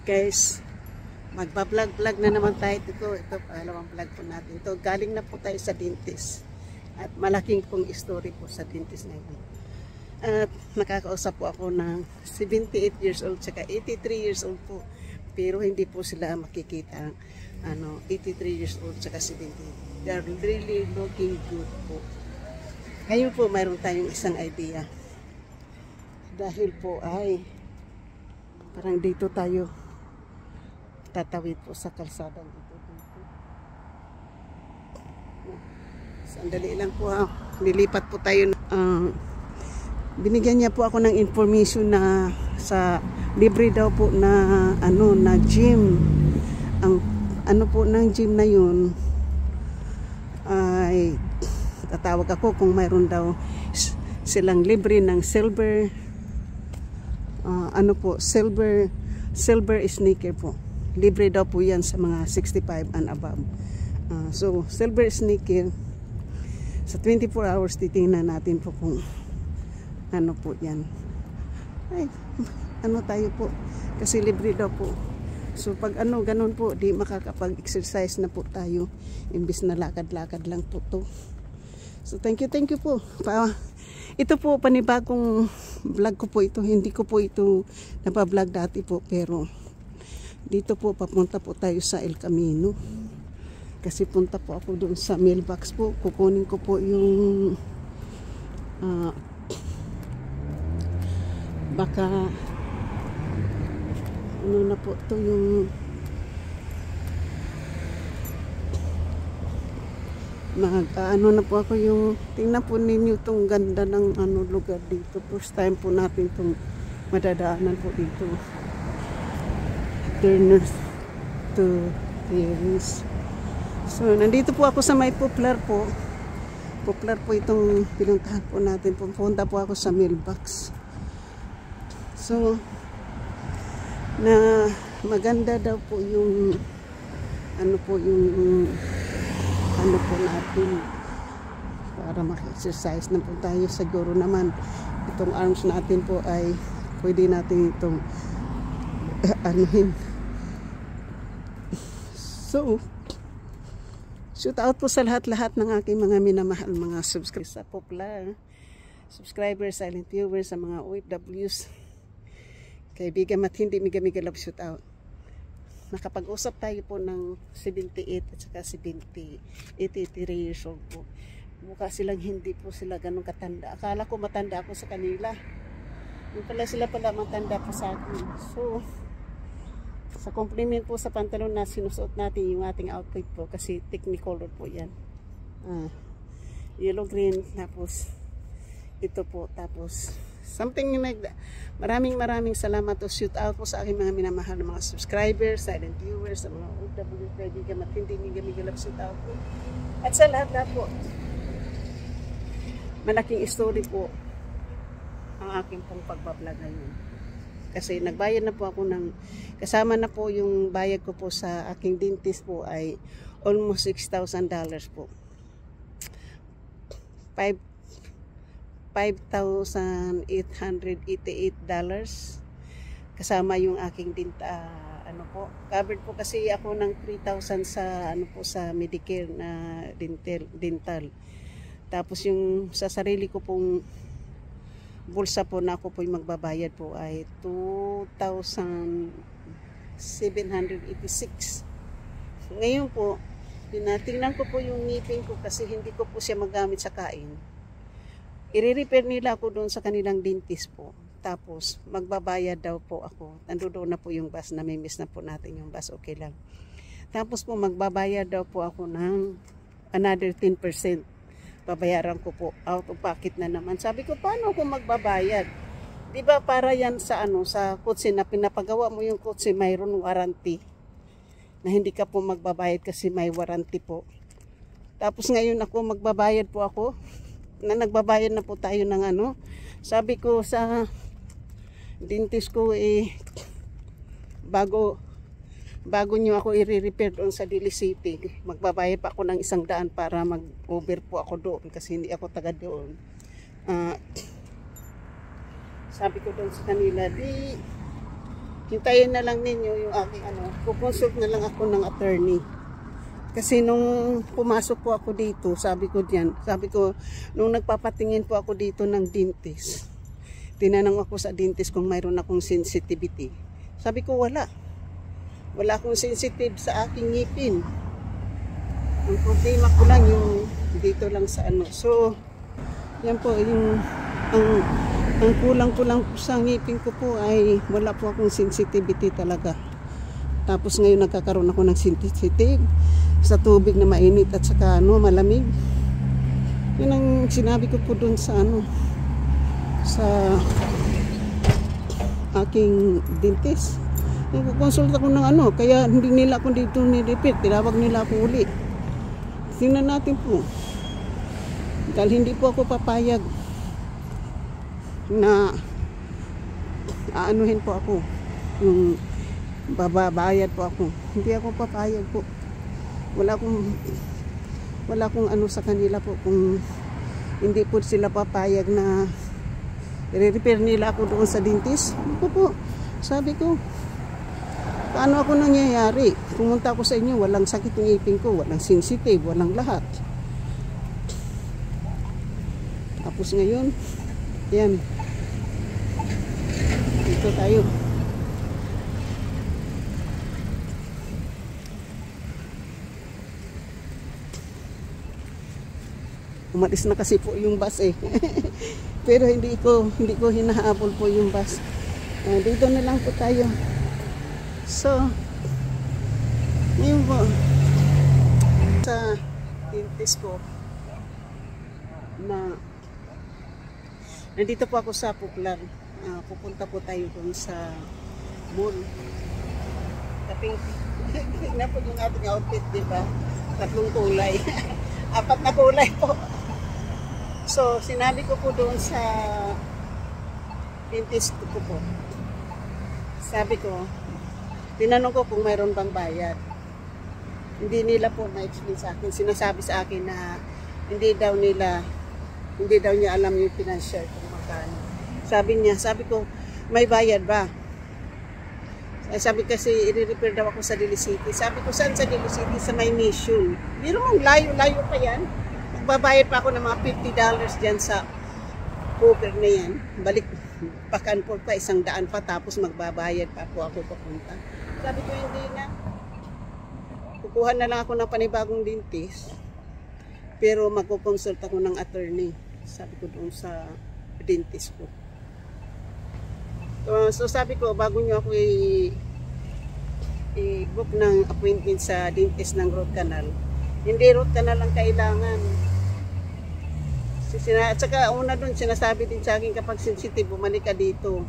Guys, magbablog-vlog na naman tayo. Ito pangalawang vlog po natin. Ito, galing na po tayo sa dentist. At malaking pong story po sa dentist na ito. At nakakausap po ako ng 78 years old tsaka 83 years old po. Pero hindi po sila makikita 83 years old tsaka 70. They are really looking good po. Ngayon po mayroon tayong isang idea. Dahil po ay parang dito tayo tatawid po sa kalsada dito. Sandali lang po ha. Nilipat po tayo. Binigyan niya po ako ng information na sa libre daw po na na gym. Ang po ng gym na yun ay tatawag ako kung mayroon daw silang libre ng silver silver sneaker po. Libre daw po yan sa mga 65 and above. So silver sneaker sa 24 hours titingnan natin po kung ano po yan. Ay, tayo po kasi libre daw po. So pag ganun po, di makakapag-exercise na po tayo imbis na lakad-lakad lang po to. So thank you po. Ito po panibagong vlog ko po ito. Hindi ko po ito napablog dati po, pero dito po papunta po tayo sa El Camino. Kasi punta po ako doon sa mailbox po. Kukunin ko po yung baka na po to yung na po ako yung tingnan po ninyo tong ganda ng lugar dito. First time po natin tong madadaanan po dito. Turners to Terrace. So nandito po ako sa may Poplar po. Poplar po itong pinuntahan po natin. Pupunta po ako sa mailbox. So na maganda daw po yung po natin para maka-exercise na po tayo. Siguro naman itong arms natin po ay pwede natin itong anuhin. So shout out po sa lahat-lahat ng aking mga minamahal mga subscribers sa Poplar, subscribers, silent viewers, sa mga OFWs, kaibigan at hindi miga-miga love shout out. Nakapag-usap tayo po ng 78 at saka 83 years old po. Mukha silang hindi po sila ganun katanda. Akala ko matanda ako sa kanila. Yung pala sila matanda pa sa akin. So, sa compliment po sa pantalon na sinusuot natin yung ating outfit po kasi technicolor po yan. Yellow green, tapos ito po, tapos something like that. Maraming salamat to shoot out po sa aking mga minamahal na mga subscribers, silent viewers, sa mga OFW kaibigan at hindi miga-miga shoot out po. At sa lahat po, malaking story po ang aking pong pagbablog ngayon. Kasi nagbayad na po ako kasama na po yung bayad ko po sa aking dentist po ay almost $6,000 po. $5,888 kasama yung aking covered po kasi ako ng 3,000 sa sa Medicare na dental. Tapos yung sa sarili ko pong bulsa po na ako po yung magbabayad po ay 2,786. Ngayon po tinatingnan ko po yung ngipin ko kasi hindi ko po siya magamit sa kain. I-repair nila ako doon sa kanilang dentist po. Tapos, magbabayad daw po ako. Nandoon na po yung bus. Namimiss na po natin yung bus. Okay lang. Tapos po, magbabayad daw po ako ng another 10%. Babayaran ko po. Out of pocket na naman. Sabi ko, paano ako magbabayad? Diba para yan sa sa kotse na pinapagawa mo yung kotse, mayroon warranty. Na hindi ka po magbabayad kasi may warranty po. Tapos ngayon ako, magbabayad po ako. Na nagbabayad na po tayo ng sabi ko sa dentist ko bago nyo ako i-repair doon sa Dili City, magbabayad pa ako ng 100 para mag-over po ako doon kasi hindi ako taga doon. Sabi ko doon sa kanila, hintayin na lang ninyo yung aking ano, puponsult na lang ako ng attorney. Kasi nung pumasok po ako dito, sabi ko, nung nagpapatingin po ako dito ng dentist, tinanong ako sa dentist kung mayroon akong sensitivity. Sabi ko, wala. Wala akong sensitive sa aking ngipin. Ang problema ko lang yung dito lang sa ano. So, yan po, ang kulang ko lang po sa ngipin ko po ay wala po akong sensitivity talaga. Tapos ngayon nagkakaroon ako ng sensitive sa tubig na mainit at saka ano, malamig. Yun ang sinabi ko po dun sa ano, sa aking dentist. Nagkukonsulta ko ng ano, kaya hindi nila ako dito ni-repeat, tinawag nila ako uli. Tingnan natin po. Dahil hindi po ako papayag na aanuhin po ako, yung babayad po ako. Hindi ako papayag po. Wala akong ano sa kanila po kung hindi po sila papayag na i-repair nila ako doon sa dentist. Ako po, sabi ko, paano ako nangyayari? Pumunta ako sa inyo, walang sakit ng ngipin ko, walang sensitive, walang lahat. Tapos ngayon, yan. Dito tayo. Umalis na kasi po yung bus eh. Pero hindi ko hinahabol po yung bus. Dito na lang po tayo. So, ngayon po, sa dentist ko, na nandito po ako sa Puklar. Pupunta po tayo dun sa mall. Taping, tignan po yung ating outfit, diba? 3 kulay. 4 na kulay po. So, sinabi ko po doon sa dentist ko po. Sabi ko, tinanong ko kung mayroon bang bayad. Hindi nila po na-explain sa akin. Sinasabi sa akin na hindi daw niya alam yung financial kung magkano. Sabi ko, may bayad ba? Sabi kasi, i-repair daw ako sa Dili City. Sabi ko, saan sa Dili City? Sa may mission. Pero layo-layo pa yan. Magbabayad pa ako ng mga $50 dyan sa poker na yan. Balik, back and forth pa, 100 pa, tapos magbabayad pa po ako papunta. Sabi ko, hindi na. Kukuha na lang ako ng panibagong dentist. Pero magkukonsult ako ng attorney. Sabi ko doon sa dentist ko. So sabi ko, bago nyo ako i-book ng appointment sa dentist ng root canal, hindi root canal ang kailangan. At saka una doon, sinasabi din sa akin, kapag sensitive, bumalik ka dito.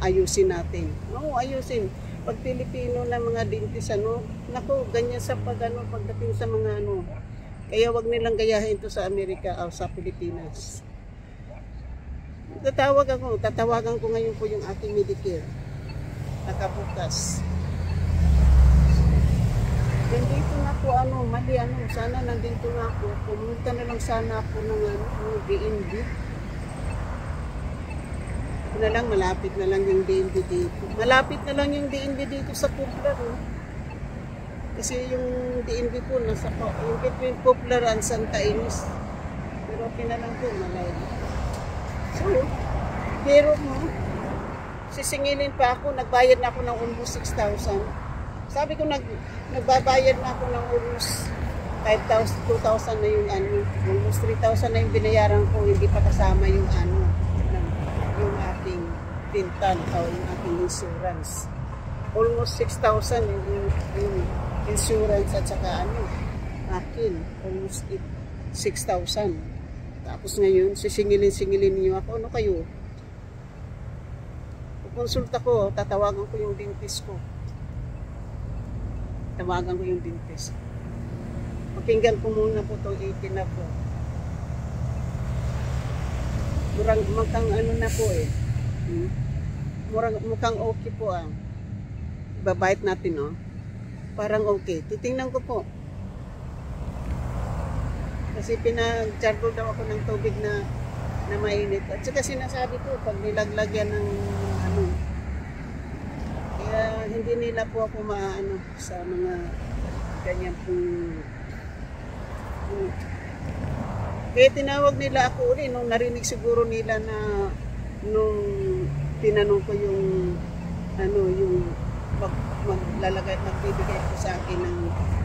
Ayusin natin. Oo, ayusin. Pag Pilipino na mga dentist, naku, ganyan sa pagdating sa mga Kaya wag nilang gayahin ito sa Amerika o sa Pilipinas. Tatawagan ko ngayon po yung aking Medicare. Nakabukas. Nandito na po mali sana nandito na ako. Pumunta na lang sana ako ng DNB. Na lang, malapit na lang yung DNB dito. Malapit na lang yung DNB dito sa Puklar. Kasi yung DNB po, yung between Puklar and Santa Ynez. Pero okay na lang po, malayo. So, pero sisingilin pa ako, nagbayad na ako ng almost 6,000. Sabi ko, nagbabayad na ako ng almost 5,000, 2,000 na yung almost 3,000 na yung binayaran ko, hindi pa kasama yung yung aking dental o yung aking insurance. Almost 6,000 yung insurance at saka akin, almost 6,000. Tapos ngayon, sisingilin niyo ako. Ano kayo? Kukonsulta ko, tatawagan ko yung dentist ko. Tawagan ko yung dentist. Pakinggan ko muna po itong 18 na po. Mukhang na po eh. Mukhang okay po Babait natin Parang okay. Titingnan ko po. Kasi pinag-charcoal daw ako ng tubig na mainit. At saka sinasabi ko, pag nilaglagyan ng hindi nila po ako maano sa mga ganyan pong kaya tinawag nila ako ulit nung narinig siguro nila na nung tinanong ko yung ano yung magbibigay ko sa akin ng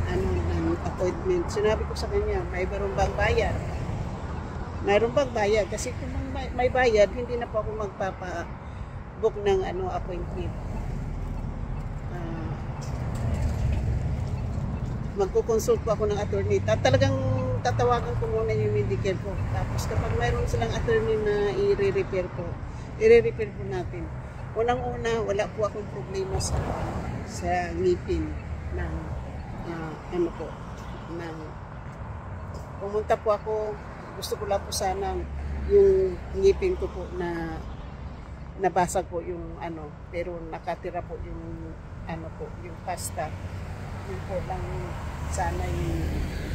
ano ng appointment. Sinabi ko sa kanya, mayroon bang bayad? Mayroon bang bayad? Kasi kung may bayad, hindi na po ako magpapa-book ng ano appointment. Magko-consult po ako ng attorney. Talagang tatawagan ko muna yung Medicare po. Tapos kapag mayroon silang attorney na i-repair po natin. Unang-una, wala po akong problema sa ngipin ng ano po, ng pumunta po ako, gusto ko lang po sana yung ngipin ko po na nabasag po yung ano, pero nakatira po yung ano po, yung pasta. Yun po lang sana yung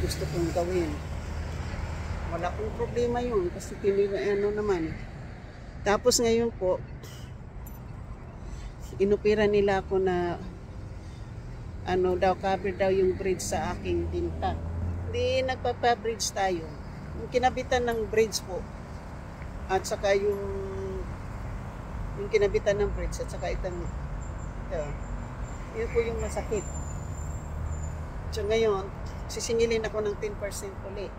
gusto kong gawin. Wala pong problema yun kasi ano naman. Tapos ngayon po, inopera nila ako na ano daw, cover daw yung bridge sa aking dinta. Hindi nagpapa-bridge tayo. Yung kinabitan ng bridge po at saka yung kinabitan ng bridge at saka ito, yun po yung masakit. So ngayon, sisingilin ako ng 10% ulit.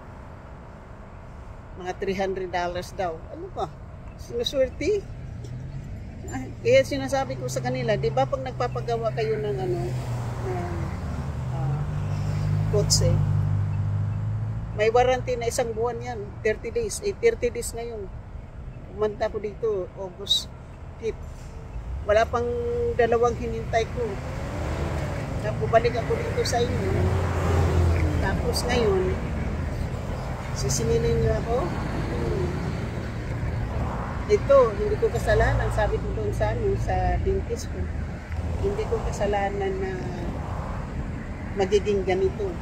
Mga $300 daw. Ano ba? Sinuswerte? Kaya sinasabi ko sa kanila, di ba pag nagpapagawa kayo ng ano, kotse, may warranty na 1 buwan yan, 30 days. 30 days ngayon. Umanta ko dito, August 5th. Wala pang 2 hinintay ko. Bumalik ako dito sa inyo. Tapos ngayon, sisingilin niyo ako. Ito, hindi ko kasalanan. Sabi ko doon sa dentist ko. Hindi ko kasalanan na magiging ganito.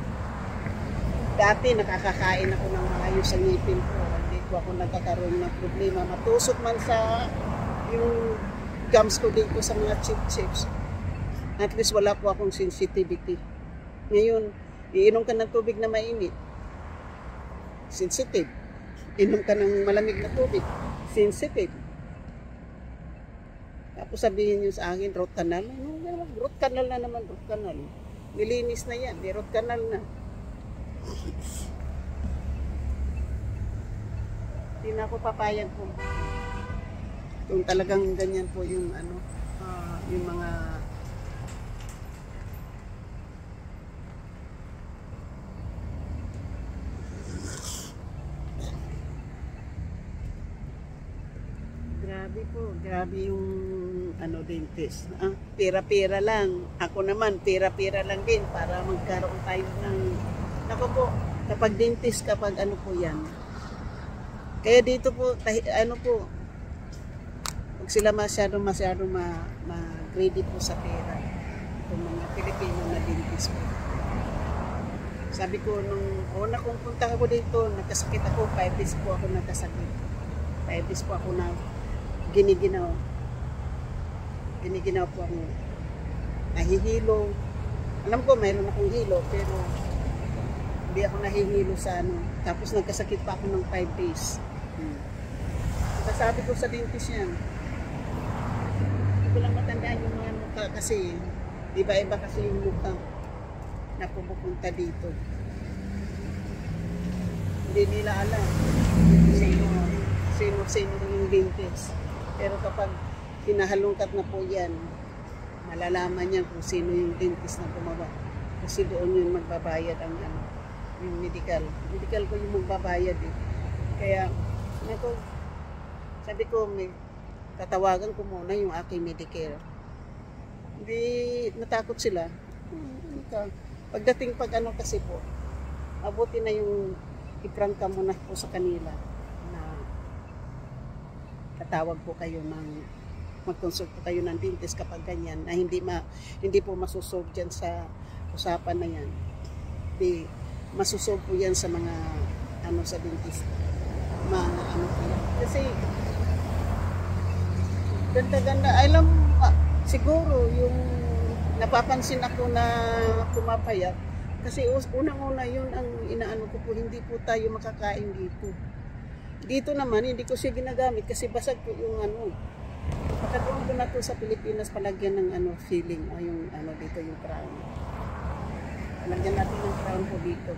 Dati nakakakain ako ng maayos sa ngipin ko. Hindi ko ako nagkakaroon ng problema. Matusok man sa yung gums ko dito sa mga chips. At least wala po akong sensitivity. Ngayon, iinom ka ng tubig na mainit. Sensitive. Inom ka ng malamig na tubig. Sensitive. Tapos sabihin nyo sa akin, root canal. Root canal na naman, root canal. Nilinis na yan, di root canal na. Hindi na ako papayag po. Kung talagang ganyan po yung ano, yung mga grabe yung ano dentist. Pera-pera lang. Ako naman, pera-pera lang din para magkaroon tayo ng nako po, kapag dentist, kapag ano po yan. Kaya dito po, ano po, huwag sila masyado ma-greedy po sa pera. Itong mga Pilipino na dentist po. Sabi ko, nung una kong punta ako dito, nagkasakit ako, 5 days po ako nagkasakit. 5 days po ako na giniginaw po ako, nahihilo. Alam ko mayroon akong hilo pero hindi ako nahihilo sa ano. Tapos nagkasakit pa ako ng 5 days. Sabi ko sa dentist yan, hindi ko lang matandaan yung mga mukha kasi iba-iba kasi yung mukha na pumupunta dito. Hindi nila alam sino yung dentist. Pero kapag hinahalungkat na po yan, malalaman niya kung sino yung dentist na gumawa. Kasi doon yung magbabayad ang ano, yung medical. Medical ko yung magbabayad eh. Kaya, sabi ko, tatawagan ko muna yung aking Medicare. Hindi, natakot sila. Pagdating pag ano kasi po, abuti na yung iprangka muna po sa kanila. Tatawag po kayo mag-consult po kayo ng dentist kapag ganyan na hindi po masusolve dyan sa usapan na yan. Hindi masusolve po yan sa mga ano sa dentist. Mga ano po yan. Kasi ganda-ganda. Alam siguro yung napapansin ako na pumapayat. Kasi unang-una yun ang inaano ko po, hindi po tayo makakain dito. Dito naman, hindi ko siya ginagamit kasi basag po yung ano. Pagkatuon ko na to sa Pilipinas, palagyan ng ano, filling, yung ano dito, yung crown. Palagyan natin ng crown po dito.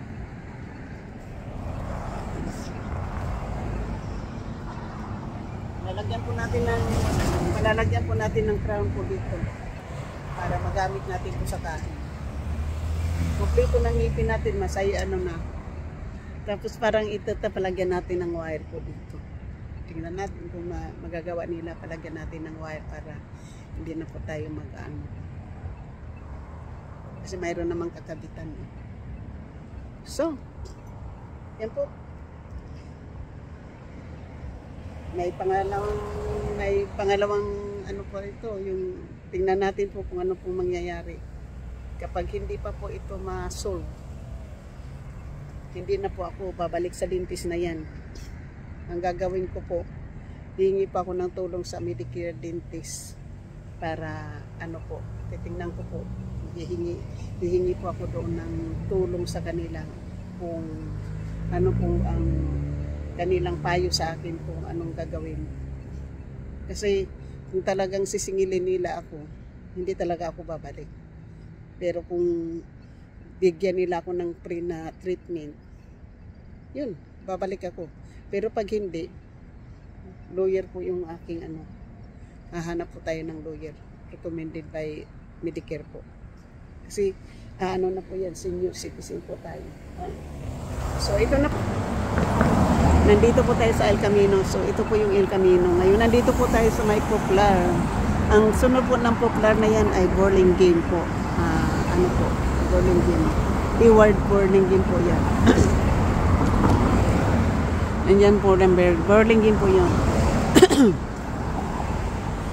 Malalagyan po natin ng crown po dito para magamit natin po sa kain. Kompleto ng ngipin natin, masaya ano na. Tapos parang ito palagyan natin ng wire po dito. Tingnan natin kung magagawa nila, palagyan natin ng wire para hindi na po tayo mag-ano. Kasi mayroon namang kakabitan. So, yan po. May pangalawang ano po ito, yung tingnan natin po kung ano pong mangyayari. Kapag hindi pa po ito ma-solve, hindi na po ako babalik sa dentist na yan. Ang gagawin ko po, hihingi pa ako ng tulong sa Medicare dentist para ano po, titingnan ko po, hihingi po ako doon ng tulong sa kanila kung ano po ang kanilang payo sa akin kung anong gagawin. Kasi kung talagang sisingilin nila ako, hindi talaga ako babalik. Pero kung bigyan nila ako ng free na treatment, yun, babalik ako. Pero pag hindi, lawyer po yung aking ano, hahanap po tayo ng lawyer. Recommended by Medicare po. Kasi, ano na po yan, senior citizen po tayo. So, ito na po. Nandito po tayo sa El Camino. So, ito po yung El Camino. Ngayon, nandito po tayo sa may Poplar. Ang sunod po ng Poplar na yan ay Burlingame po. Ano po? Burlingame. Eward Burlingame po yan. Nandyan po, Burlingame po yun.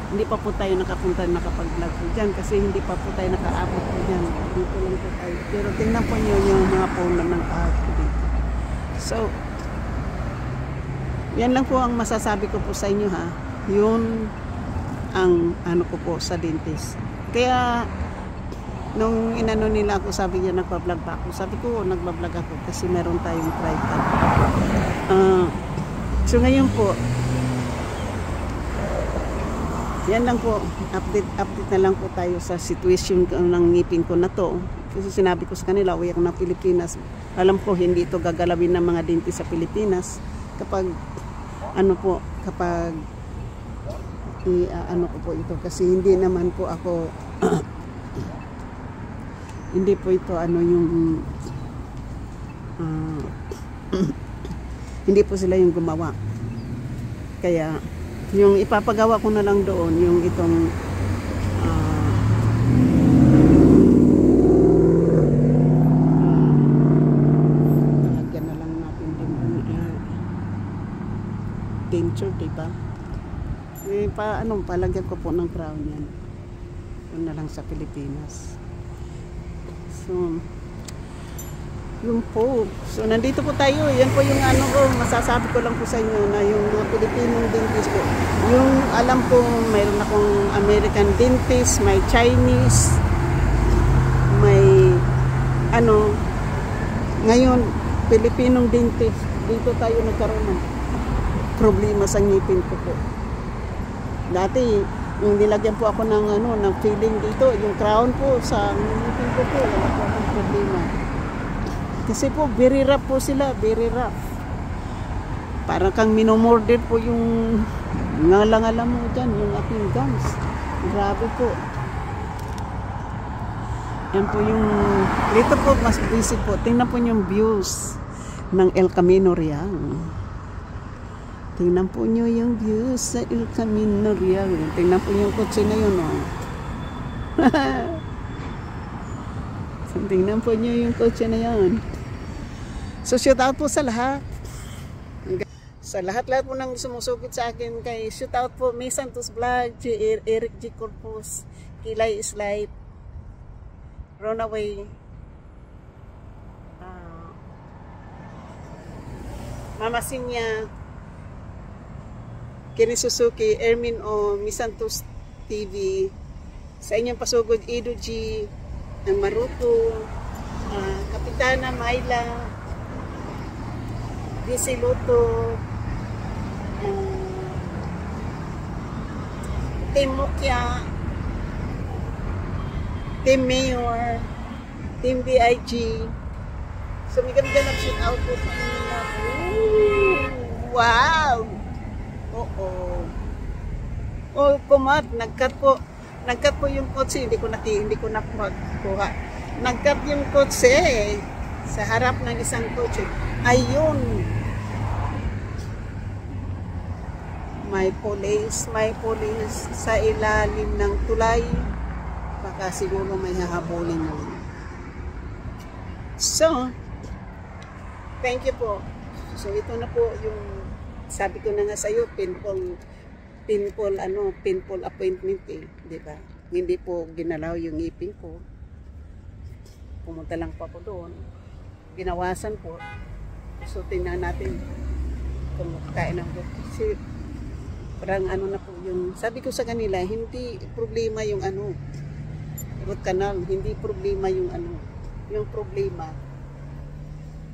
Hindi pa po tayo nakapag-vlog po dyan kasi hindi pa po tayo nakaabot po dyan. Dito lang po tayo. Pero tingnan po nyo yung mga polo ng kahat po dito. So, yan lang po ang masasabi ko po sa inyo ha. Yun ang ano ko po sa dentist. Kaya nung inano nila ako, sabi niya nagpa-vlog pa ako. Sabi ko nagba-vlog ako kasi meron tayong tripod. So ngayon po, yan lang po, update na lang po tayo sa situation ng ngipin ko na to. Kasi sinabi ko sa kanila, uwi ako ng Pilipinas. Alam ko hindi ito gagalawin ng mga dentist sa Pilipinas. Kapag ano po, kapag ano ko po ito kasi hindi naman po ako hindi po ito ano yung hindi po sila yung gumawa. Kaya yung ipapagawa ko na lang doon yung itong lagyan na lang natin din denture, diba? Palagyan ko po ng crown yan. Yun na lang sa Pilipinas. So, yun po. So, nandito po tayo. Yan po yung ano ko, masasabi ko lang po sa inyo na yung mga Pilipinong dentist po. Yung alam ko, mayroon akong American dentist, may Chinese, may ano, ngayon, Pilipinong dentist. Dito tayo nagkaroon ng problema sa ngipin ko po. Dati, yung nilagyan po ako ng ano, ng filling dito, yung crown po sa ngipin ko po, wala po akong problema. Kasi po, very rough po sila, very rough. Parang kang minomorder po yung ngala-ngala mo dyan, yung aking gums. Grabe po. Yan po yung, dito po mas busy po. Tingnan po yung views ng El Camino Real. Tingnan po nyo yung views sa El Camino Real. Tingnan po yung kotse na yun, oh. Tingnan po nyo yung kotse na yan. So, shout out po sa lahat. Sa lahat-lahat po nang sumusugod sa akin kay shout out po May Santos Vlog, Eric G. Corpus, Kilay is Life, Runaway, Mama Sinya, Kenny Suzuki, Ermin O, May Santos TV, Sa inyong pasugod, Edo G, ng Maruto, Kapitana Myla, DC Luto, Team Mukya, Team Mayor, Team BIG. So, may ganda nag-shoot out po sa inyo na. Wow! Oo. Oh, kumat, nag-cut po yung kotse, hindi ko na magkuha. Nag-cut yung kotse sa harap ng isang kotse. Ayun. May police sa ilalim ng tulay. Baka siguro may hahabulin mo. So, thank you po. So, ito na po yung sabi ko na nga sa'yo, pinfall appointment di ba? Hindi po ginalaw yung ngipin ko. Pumunta lang po ako doon. Ginawasan po. So, tingnan natin kung makakain ng buto. Kasi, parang na po yung, sabi ko sa kanila, hindi problema yung root canal, hindi problema yung yung problema,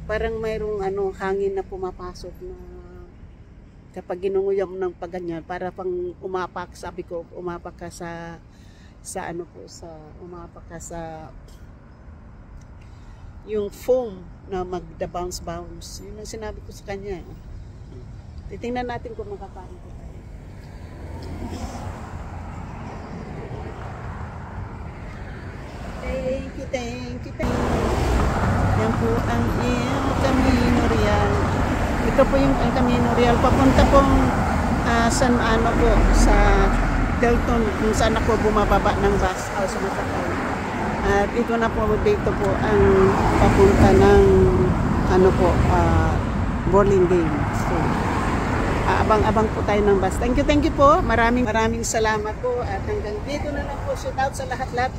parang mayroong hangin na pumapasok na kapag ginunguyam ng paganyan, para pang umapak, sabi ko, umapak ka sa yung foam na magda-bounce. Yun ang sinabi ko sa kanya. Titingnan natin kung makakain ko tayo. Thank you. Yan po ang El Camino Real. Ito po yung El Camino Real. Papunta pong sa Delton, kung saan ako bumababa ng bus o sumasakay. At ito na po dito po ang papunta ng Burlingame. So, abang-abang po tayo ng bus. Thank you po. Maraming salamat po. At hanggang dito na lang po. Shout out sa lahat-lahat.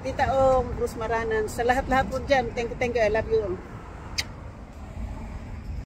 Tita Ong, Bruce Maranan, sa lahat-lahat po dyan. Thank you. I love you all.